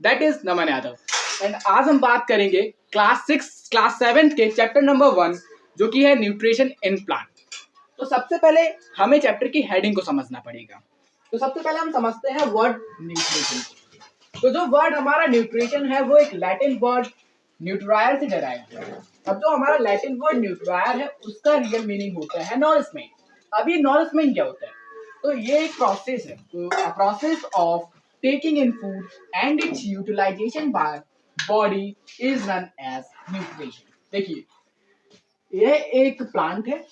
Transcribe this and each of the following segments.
That is Naman Yadav. And आज हम बात करेंगे क्लास 7 के चैप्टर नंबर 1 जो कि है न्यूट्रिशन इन प्लांट। तो सबसे पहले हमें चैप्टर की हेडिंग को समझना पड़ेगा। तो सबसे पहले हम समझते हैं वर्ड न्यूट्रिशन। तो जो वर्ड हमारा न्यूट्रिशन है वो एक लैटिन वर्ड न्यूट्रायर से डराइव है। अब जो हमारा लैटिन वर्ड न्यूट्रायर है उसका रियल मीनिंग होता है नॉरिशमेंट। अब ये नॉरिशमेंट क्या होता है? तो ये एक प्रोसेस है, तो process of taking in food and its utilisation by body is run as nutrition. देखिए, यह एक प्लांट है।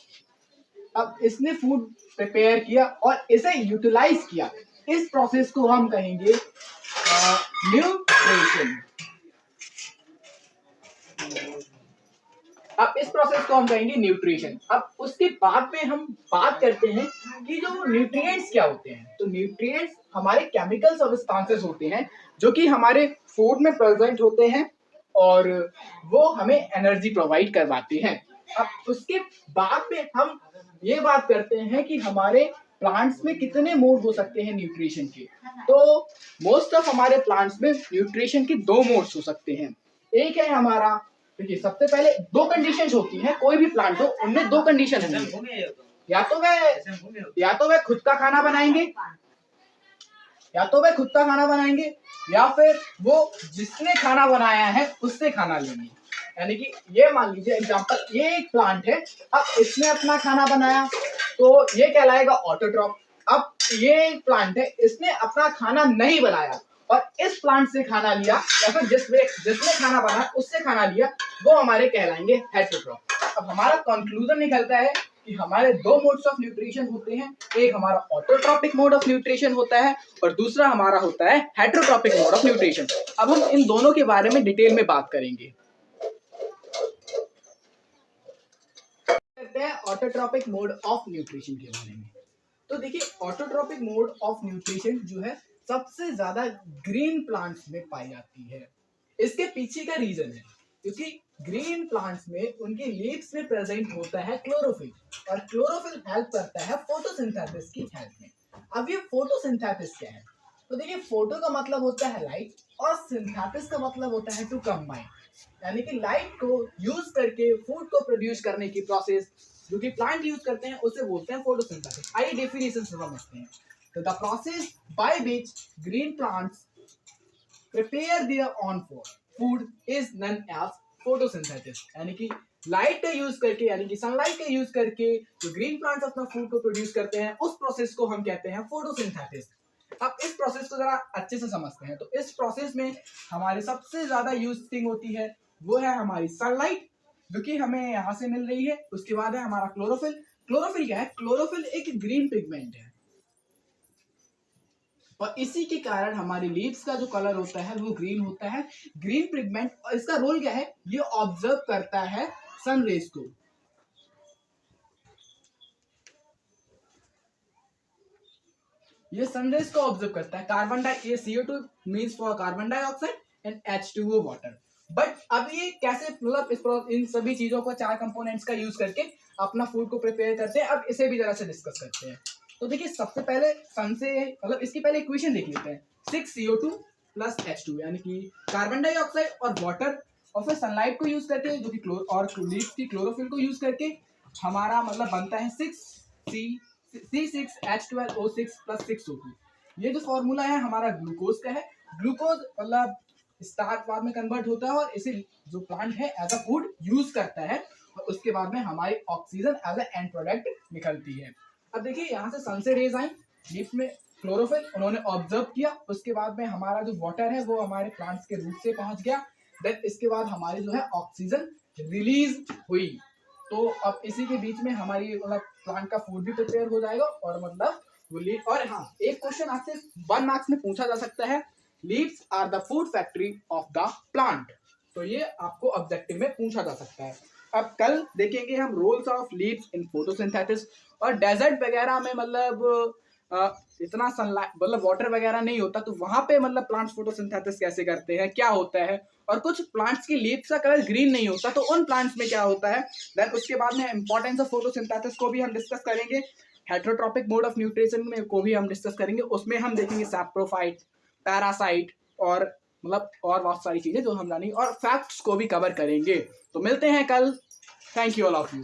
अब इसने फूड प्रिपेयर किया और इसे यूटिलाइज किया, इस प्रोसेस को हम कहेंगे न्यूट्रिशन। अब इस प्रोसेस को हम कहेंगे न्यूट्रिशन। अब उसके बाद में हम बात करते हैं कि जो न्यूट्रिएंट्स क्या होते हैं। तो न्यूट्रिएंट्स हमारे केमिकल सब्सटेंसेस होते हैं जो कि हमारे फूड में प्रेजेंट होते हैं और वो हमें एनर्जी प्रोवाइड करवाते हैं। अब उसके बाद में हम ये बात करते हैं कि हमारे प्लांट्स में कितने मोड हो सकते हैं न्यूट्रिशन के। तो मोस्ट ऑफ हमारे प्लांट्स में न्यूट्रिशन के 2 मोड्स हो सकते हैं। एक है हमारा, देखिए सबसे पहले 2 कंडीशंस होती हैं, कोई भी प्लांट हो उनमें 2 कंडीशन होंगी। या तो वह खुद का खाना बनाएंगे, या फिर वो जिसने खाना बनाया है उससे खाना लेंगे। यानी कि ये मान लीजिए एग्जांपल, ये एक प्लांट है। अब इसने अपना खाना बनाया तो ये कहलाएगा ऑटोट्रॉप। अब ये एक प्लांट है, इसने अपना खाना नहीं बनाया और इस प्लांट से खाना लिया, या फिर जिसने खाना बनाया उससे खाना लिया, वो हमारे कहलाएंगे हेटेरोट्रॉप। अब हमारा कंक्लूजन निकलता है कि हमारे 2 मोड्स ऑफ न्यूट्रिशन होते हैं। एक हमारा ऑटोट्रॉपिक मोड ऑफ न्यूट्रिशन होता है और दूसरा हमारा होता है हेटेरोट्रॉपिक मोड ऑफ न्यूट्रिशन। अब हम इन दोनों के बारे में डिटेल में बात करेंगे। ऑटोट्रॉपिक मोड ऑफ न्यूट्रिशन के बारे में। तो देखिए, ऑटोट्रॉपिक मोड ऑफ न्यूट्रिशन जो है सबसे ज्यादा ग्रीन प्लांट्स में पाई जाती है। इसके पीछे का रीजन है क्योंकि ग्रीन प्लांट्स में उनके लीव्स में प्रेजेंट होता है क्लोरोफिल, और क्लोरोफिल हेल्प करता है फोटोसिंथेसिस की हेल्प में। अब ये फोटोसिंथेसिस क्या है? तो देखिए, फोटो का मतलब होता है लाइट और सिंथेसिस का मतलब होता है टू कंबाइन। यानी कि लाइट को यूज करके फूड को प्रोड्यूस करने की प्रोसेस जो कि प्लांट यूज करते हैं उसे बोलते हैं फोटोसिंथेसिस। आइए डेफिनेशन से समझते हैं। तो the process by which green plants prepare their own food is known as photosynthesis. यानी कि लाइट का यूज करके, यानी कि सनलाइट का यूज करके जो ग्रीन प्लांट्स अपना फूड को प्रोड्यूस करते हैं उस प्रोसेस को हम कहते हैं फोटोसिंथेसिस। अब इस प्रोसेस को जरा अच्छे से समझते हैं। तो इस प्रोसेस में हमारे सबसे ज्यादा यूज थिंग होती है वो है हमारी सनलाइट जो कि हमें यहाँ से मिल रही है। उसके बाद है हमारा क्लोरोफिल। क्लोरोफिल क्या है? क्लोरोफिल एक ग्रीन पिगमेंट है और इसी के कारण हमारे लीव्स का जो कलर होता है वो ग्रीन होता है, ग्रीन पिगमेंट। और इसका रोल क्या है? ये ऑब्जर्व करता है सन रेज को। ये सनरेज को ऑब्जर्व करता है। ये CO2 means for carbon dioxide and H2O water. But अब ये कैसे, मतलब इन सभी चीजों को 4 कंपोनेंट्स का यूज करके अपना फूड को प्रिपेयर करते हैं। अब इसे भी जरा से डिस्कस करते हैं। तो देखिए, सबसे पहले सन से, मतलब इसकी पहले इक्वेशन देख लेते हैं। 6 CO2 प्लस H2 यानी कि कार्बन डाइऑक्साइड और वाटर, और फिर सनलाइट को यूज करके जो कि और लीव्स की क्लोरोफिल को यूज करके हमारा मतलब बनता है 6C6H12O6 प्लस 6O2। ये जो फॉर्मूला है हमारा ग्लूकोज का है। ग्लूकोज मतलब स्टार्च बाद में कन्वर्ट होता है और इसे जो प्लांट है एज अ फूड यूज करता है, और उसके बाद में हमारी oxygen as a end product निकलती है। अब देखिए, यहाँ से सन से रेज आई, लीफ में क्लोरोफिल उन्होंने ऑब्जर्व किया, उसके बाद में हमारा जो वाटर है वो हमारे प्लांट्स के रूट से पहुंच गया। देन इसके बाद हमारी जो है ऑक्सीजन रिलीज हुई। तो अब इसी के बीच में हमारी मतलब प्लांट का फूड भी प्रिपेयर हो जाएगा और मतलब और हाँ, एक क्वेश्चन आपसे 1 मार्क्स में पूछा जा सकता है, leaves are the food factory of the plant. तो ये आपको ऑब्जेक्टिव में पूछा जा सकता है। अब कल देखेंगे हम roles of leaves in photosynthesis. और डेजर्ट वगैरह में मतलब इतना सनलाइट मतलब वाटर वगैरह नहीं होता, तो वहां पे मतलब प्लांट्स फोटोसिंथेसिस कैसे करते हैं, क्या होता है। और कुछ प्लांट्स की लीव्स का कलर ग्रीन नहीं होता, तो उन प्लांट्स में क्या होता है। देन उसके बाद में इंपॉर्टेंस ऑफ फोटोसिंथेसिस को भी हम डिस्कस करेंगे। हेटेरोट्रॉपिक मोड ऑफ न्यूट्रिशन में को भी हम डिस्कस करेंगे। उसमें हम देखेंगे सैप्रोफाइट, पैरासाइट और मतलब और बहुत सारी चीज़ें जो हम जानेंगे और फैक्ट्स को भी कवर करेंगे। तो मिलते हैं कल। Thank you all of you.